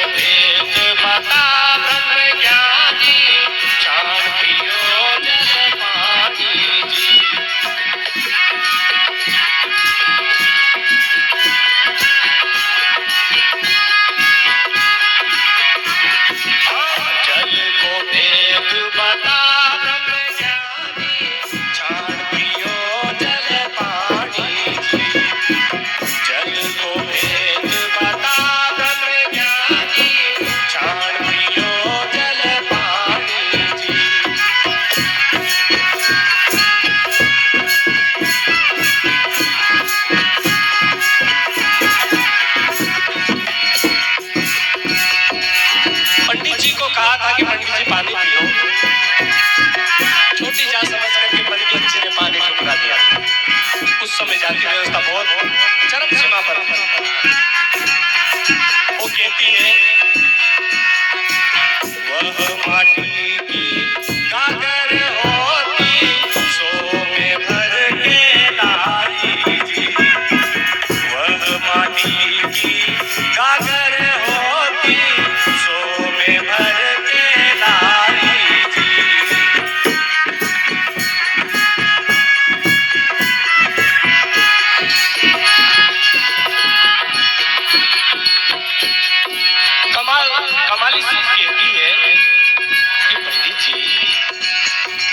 भेद बता ब्रह्म ज्ञानी, छाण पियो जल पानी जी। जल को भेद बता ब्रह्म ज्ञानी, छाण पियो जल पानी जी। जल को भेद बता ब्रह्म ज्ञानी, छाण पियो जल पानी जी। पंडित जी को कहा था कि पंडित जी पानी पियो। छोटी जा समझ करके पंडित जी ने पानी ठुकरा दिया। उस समय जाति व्यवस्था बहुत चरम सीमा पर वो कहती है, वह माटी की गागर होती, सो में भर के लाई जी। वह माटी की गागर होती, सो में भर के लाई जी। कमाली चीज कहती है कि पंडित जी,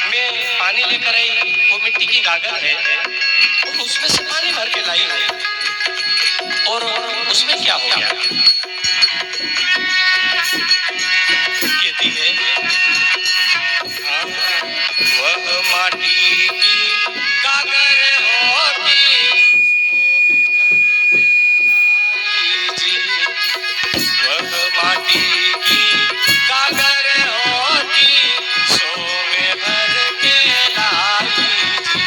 मैं पानी लेकर आई, वो मिट्टी की गागर है और उसमें से पानी भर के लाई है, और उसमें क्या हो गया? कहती है, वह माटी की गागर होती, जी। वह माटी की गागर होती, सो में भर के लाई जी।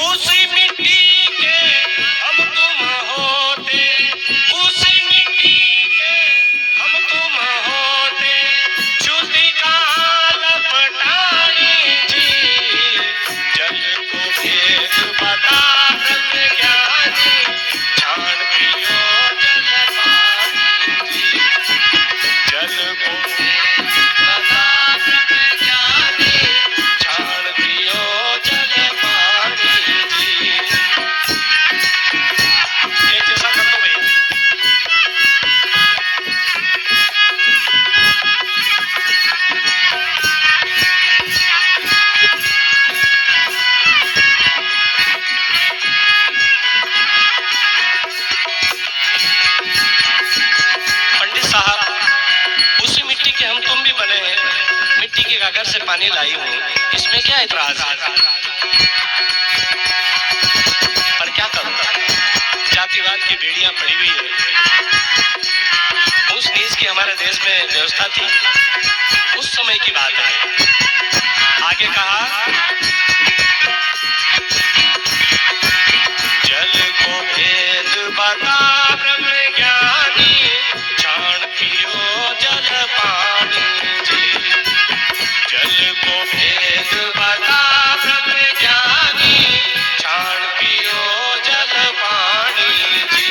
उसी मिट्टी के हम तुम होते, उसी मिट्टी के हम तुम होते, चुटी का लपटानी जी। जल को भेद बता ब्रह्म ज्ञानी, छाण पियो जल पानी जी। जल को भेद बता ब्रह्म ज्ञानी, छाण पियो जल पानी जी। एक जैसा कर दो भैया। पंडित साहब, उसी मिट्टी के हम तुम भी बने हैं, मिट्टी के गागर से पानी लाई हूँ, इसमें क्या इतराज है? पर क्या करूँ, जातिवाद की बेड़ियां पड़ी हुई है। उस नीच की हमारे देश में व्यवस्था थी, उस समय की बात है। आगे कहा, जल को भेद बता ब्रह्म ज्ञानी, छाण पियो जल पानी जी। जल को भेद बता ब्रह्म ज्ञानी, छाण पियो जल पानी जी।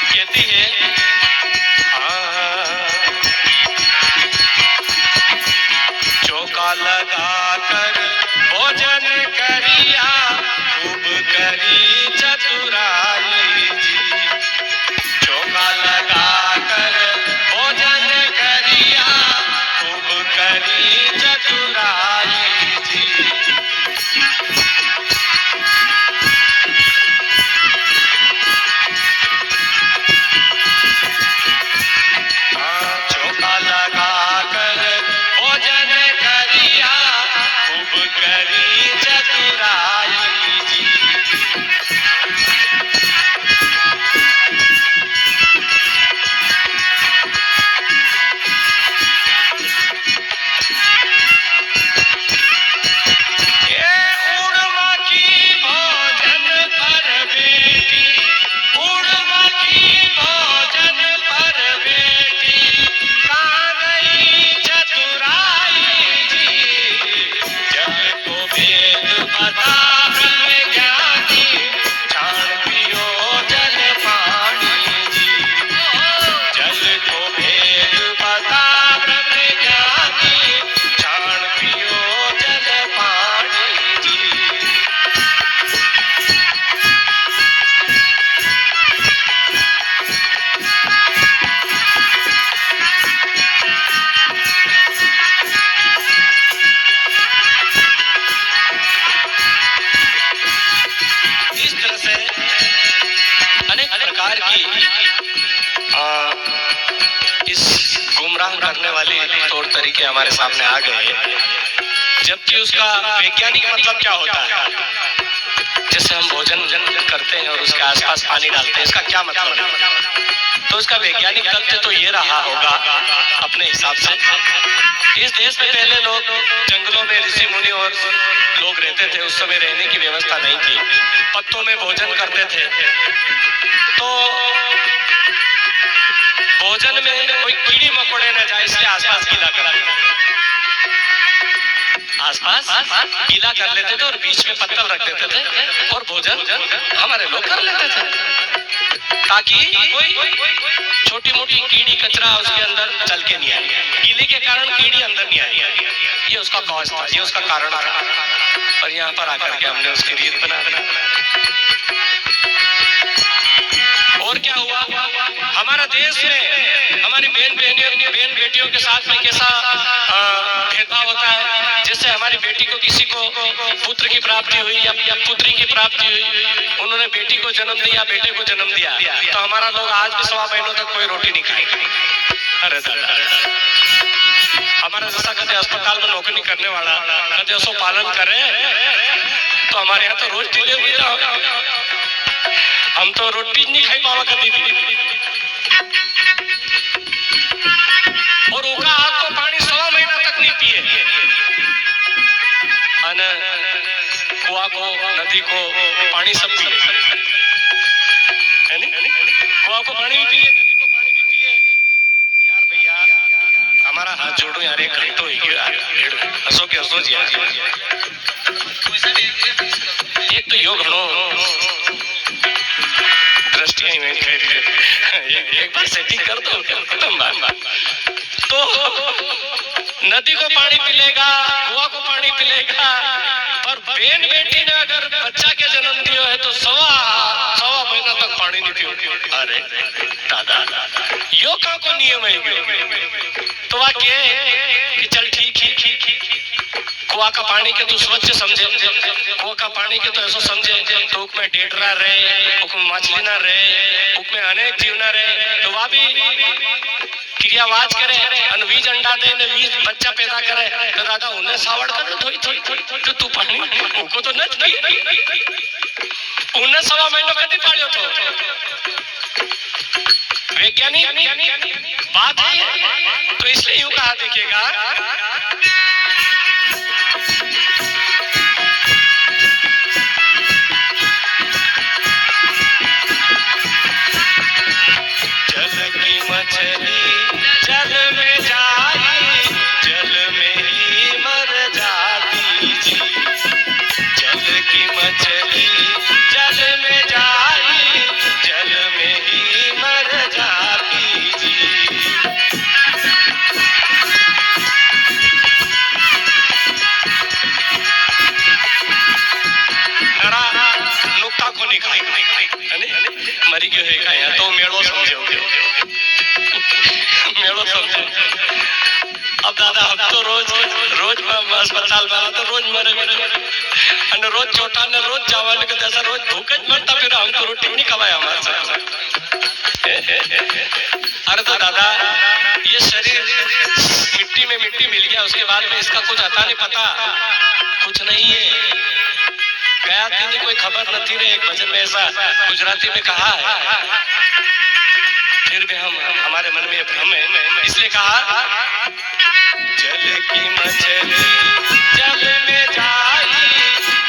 कहती है, चौका लगा कर भोजन करिया, करने वाली तौर तरीके हमारे सामने आ गए, जबकि उसका वैज्ञानिक मतलब क्या होता है। जैसे हम भोजन करते हैं और उसके आसपास पानी डालते हैं, इसका क्या मतलब है। तो उसका वैज्ञानिक तथ्य तो ये रहा होगा अपने हिसाब से। इस देश में पहले लोग जंगलों में ऋषि मुनि और लोग रहते थे, उस समय रहने की व्यवस्था नहीं थी, पत्तों में भोजन करते थे। तो भोजन में कोई कीड़ी मकोड़े न जाए इसलिए आसपास गीला कर लेते थे, आसपास गीला कर लेते थे और बीच में पत्तल रख देते थे और भोजन हमारे लोग कर लेते थे, ताकि कोई छोटी मोटी कीड़ी कचरा उसके अंदर चल के नहीं आए, गीले के कारण कीड़ी अंदर नहीं आई। ये उसका कॉज था, ये उसका कारण था। और यहाँ पर आकर के हमने उसकी रीत बना दी। और क्या हुआ, हमारा देश में हमारी बहन बेटियों के साथ में कैसा भेदभाव होता है। जैसे हमारी बेटी को किसी को पुत्र की प्राप्ति हुई या पुत्री की प्राप्ति हुई, उन्होंने बेटी को जन्म दिया, बेटे को जन्म दिया, तो हमारा लोग आज भी 1.25 महीनों तक कोई रोटी नहीं खाएगा। अरे दादा, हमारा जैसा कभी अस्पताल में नौकरी करने वाला कभी उसको पालन करे, तो हमारे यहाँ तो रोज डिलीवरी होगा, हम तो रोटी नहीं खाई पावा कभी भी। और उनका हाथ को पानी 1.25 महीना तक नहीं पिए, कुआ को, नदी को पानी सब पिए, है नहीं? कुआ को पानी भी पिए, नदी को पानी भी पिए। यार भैया, हमारा हाथ जोड़ो यार, 1 घंटो ही हसो के हसो जी। एक तो योग घणो दृष्टियां एक बार सेटिंग कर दो, खत्म बात। तो नदी को पानी पिलेगा, कुआ को पानी पिलेगा, पर बहन बेटी ने अगर बच्चा के जन्म दियो है तो 1.25 महीना तक पानी नहीं पियो। अरे दादा, यो का को नियम है। तो वह कहे कि चल ठीक, कुआ का पानी के तो स्वच्छ समझे, कुआ का पानी के तो ऐसा समझे, तो उसमें डेडरा रहे, उसमें मछली ना रहे, उसमें अनेक जीव ना रहे, तो वह भी क्रियावाज करे, बीज अंडा दे, बीज बच्चा पैदा करे, तो दादा उन्हें सावड़ कर धोई तो तू पानी उनको तो न उन्हें 1.25 महीनों कभी पालियो तो वैज्ञानिक बात है। तो इसलिए यूं कहा, देखिएगा जल की मछली जल में जाई, जल में ही मर जाती जी। जल की मछली जल में जाई, जल में ही मर जाती जी। नुक्ता को नहीं खाई, मरी गयो है खाया तो मेड़ो समझो, मेड़ो समझो। अब दादा हम तो रोज अस्पताल वाला तो रोज मरे, रोज छोटा ने रोज चावल के जैसा रोज भूख ज मरता, फिर हम तो रोटी नहीं खवाए हमारे साथ। अरे तो दादा, ये शरीर मिट्टी में मिट्टी मिल गया, उसके बाद में इसका कुछ आता नहीं, पता कुछ नहीं है। गया थी कोई खबर न थी रे, एक भजन में ऐसा गुजराती में कहा है, फिर भी हम हमारे मन में भ्रम है, इसलिए कहा जल की मछली जल में जाई,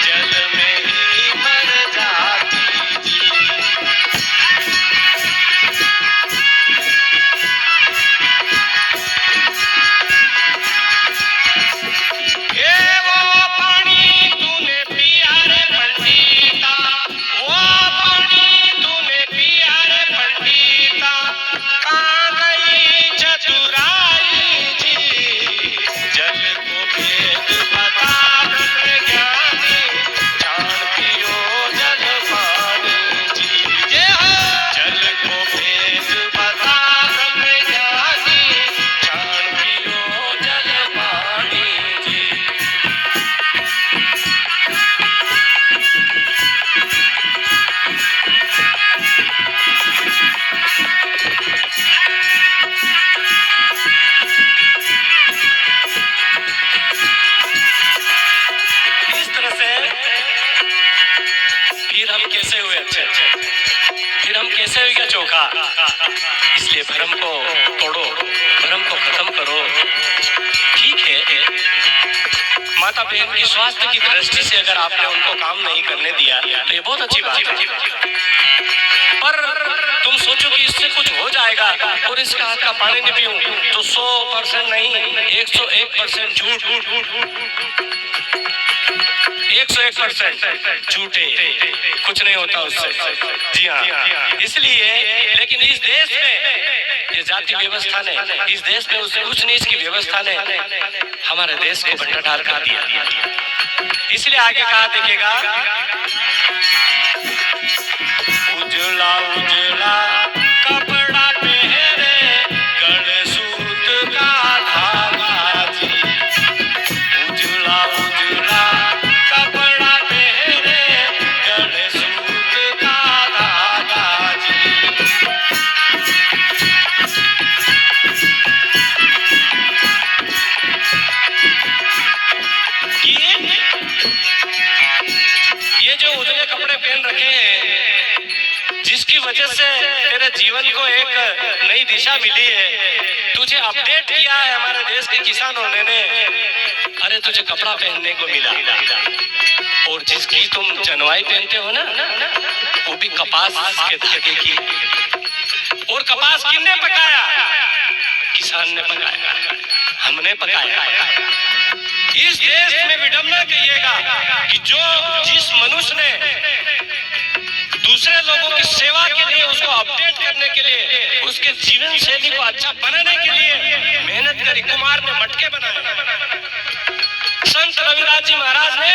जल में ही मर जाती जी। ए वो पानी तूने पिया रे पंडिता, वो पानी तूने पिया रे पंडिता, कहाँ गई चतुराई जी। जल को भेद बता ज्ञानी, जान अच्छे फिर हम कैसे हो गया चोखा। इसलिए भ्रम को तोड़ो, भ्रम को खत्म करो। ठीक है, माता बहन की स्वास्थ्य की दृष्टि से अगर आपने उनको काम नहीं करने दिया तो ये बहुत अच्छी बात है। पर तुम सोचो कि इससे कुछ हो जाएगा और इसके हाथ का पानी नहीं पीऊं तो 100% नहीं, 101% झूठ, 101% झूठे, कुछ नहीं होता उससे। जी हाँ, इसलिए लेकिन इस देश में ये जाति व्यवस्था ने, इस देश में उस उच्च नीच की व्यवस्था ने हमारे देश को भंडार कर दिया। इसलिए आगे कहा देखिएगा, उजला उजला कपड़ा पहने गले सूत का धागा जी, उजला उजला कपड़ा पहने गले सूत का धागा जी। ये जो उजले कपड़े पहन रखे हैं, जिसकी वजह से तेरे जीवन को एक नई दिशा मिली है, तुझे अपडेट किया है हमारे देश के किसानों ने। अरे तुझे कपड़ा पहनने को मिला, और जिसकी तुम जनवाई पहनते हो ना, वो भी कपास के धागे की। और कपास किसने पकाया? किसान ने पकाया, हमने पकाया। इस देश में विडंबना कहिएगा कि जो जिस मनुष्य ने दूसरे लोगों की सेवा के लिए, उसको अपडेट करने के लिए, उसके जीवन शैली को अच्छा बनाने के लिए मेहनत करी। कुमार ने मटके बनाए, संत रविदास जी महाराज ने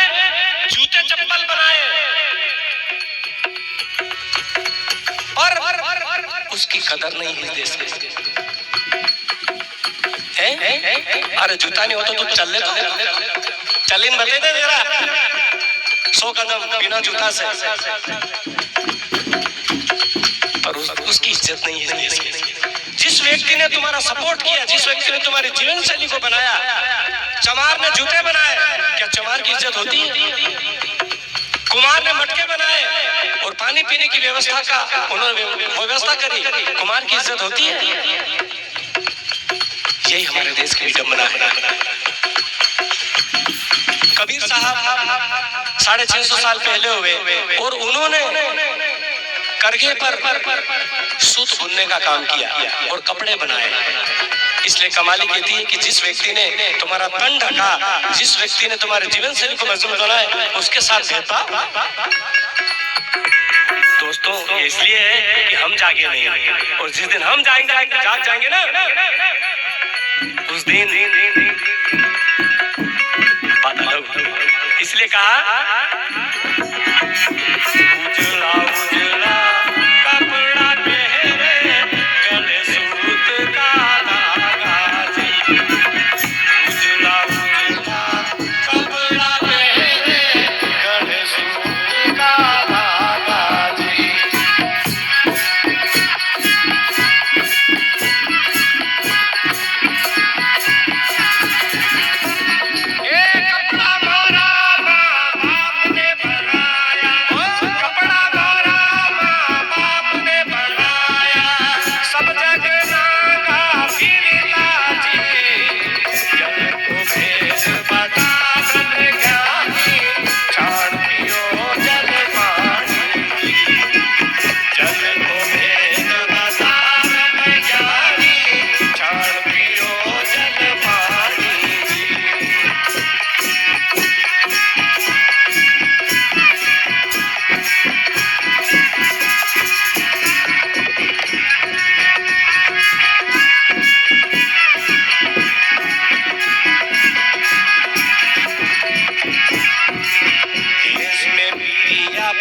जूते चप्पल बनाए, और उसकी कदर नहीं है देश में। अरे जूता नहीं होता तो चल ले, तो चल इन बते दे जरा 100 कदम बिना जूता से, पर उसकी इज्जत नहीं है देश में। जिस व्यक्ति ने तुम्हारा सपोर्ट किया, जिस व्यक्ति ने तुम्हारी जीवन शैली को बनाया, चमार ने जूते बनाए, क्या चमार की इज्जत होती है? कुमार ने मटके बनाए और पानी पीने की व्यवस्था का उन्होंने व्यवस्था करी, कुमार की इज्जत होती है? यही हमारे देश की विडंबना है। कबीर साहब 650 साल पहले हुए और उन्होंने करघे पर सूत बुनने का काम किया और कपड़े बनाए। इसलिए कमाली कहती है कि जिस व्यक्ति ने तुम्हारा तन ढका, जिस व्यक्ति ने तुम्हारे जीवन शैली को मजबूत बनाया, उसके साथ भेदभाव। दोस्तों, इसलिए है कि हम जागे नहीं, और जिस दिन हम जाग जाएंगे ना, उस दिन बात अलग होगी। इसलिए कहा, उजला उजला कपड़ा पहने गले सूत का धागा जी, उजला उजला कपड़ा पहने गले सूत का धागा जी।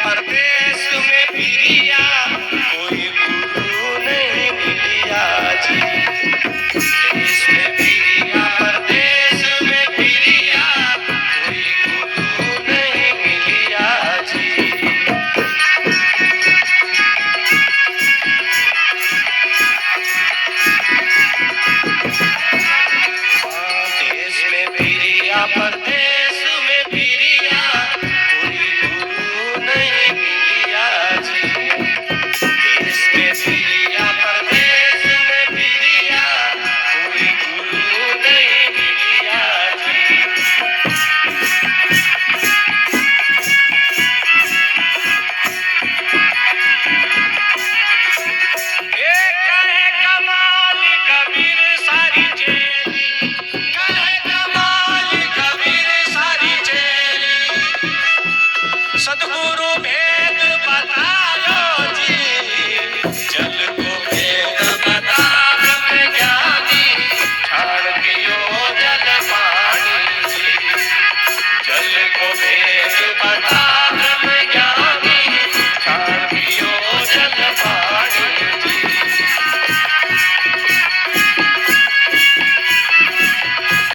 परदेश में पिरिया कोई गुरु नहीं मिलिया जी, देश में पिरिया परदेश में पिरिया कोई गुरु नहीं मिलिया जी। देश में पिरिया परदेश में पिरिया कोई गुरु नहीं मिलिया जी। भेद बतायो